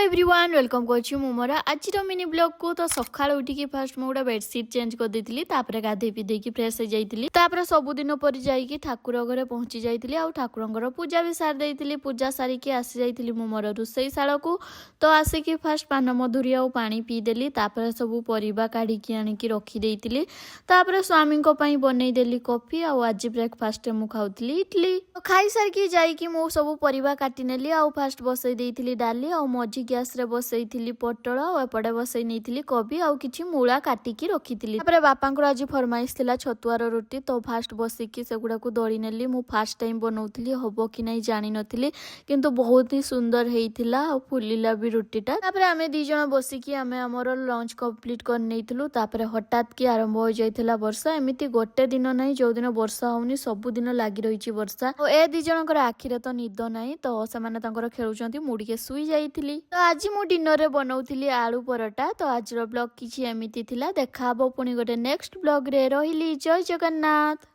Everyone welcome करछि मु मोर आज मिनी ब्लॉग को। तो सकाळ उठिकी फास्ट मु गोटा बेडसीट चेंज कर देथिली, तापरे गाधे पी देकी फ्रेश हो जाइतिली। तापरे सब दिन पर जाइकी ठाकुर घरे पहुंची जाइतिली आ ठाकुरंगर पूजा भी सार देइतिली। पूजा सारिकी आसी जाइतिली मु मोर रुसई शाला को। तो आसिकी फास्ट पान मधुरी आ पानी पी देली, तापरे सब परिबा काढिकी आनिकी रखी देइतिली। तापरे स्वामी को पई बनै देली कॉफी आ आज ब्रेकफास्ट मु खाउतिली इडली। तो खाई सारकी जाइकी मु सब परिबा काटी नेली आ फास्ट बसै देइतिली डाली आ मझी गैस रे बसई थिली पटल आ एपटे बसई नहीं कोबी आ किछि मूला काटिकी रखिथिली। तापर बापांकर आज फरमाइश थिला छतुआर रोटी। तो फास्ट बसिकी सेगुडा को दळी नेली। मु फास्ट टाइम बनौथिली हबो कि नै जानि नथिली, किंतु बहुत ही सुंदर हेइथिला आ फुलिला भी रोटीटा। तापर आमे दी जण बसिकी आमे हमर लंच कंप्लीट कर नेइथिलु। तापर हठात की आरंभ हो जाइथिला वर्षा। एमिति गोटे दिन नै जो दिन वर्षा होउनी सब दिन लागि रहिछि वर्षा। तो ए दी जणकर आखिरे तो निद नै, तो समाने तांकर खेलुचंती मुडिके सुई जाइथिली। तो आज मु डिनर रे बनाउथिली आलू परोटा। तो आज रो ब्लॉग किछि एमिति थिला। देखा हबो पुनी गोटे नेक्स्ट ब्लॉग रे। रहिली जय जगन्नाथ।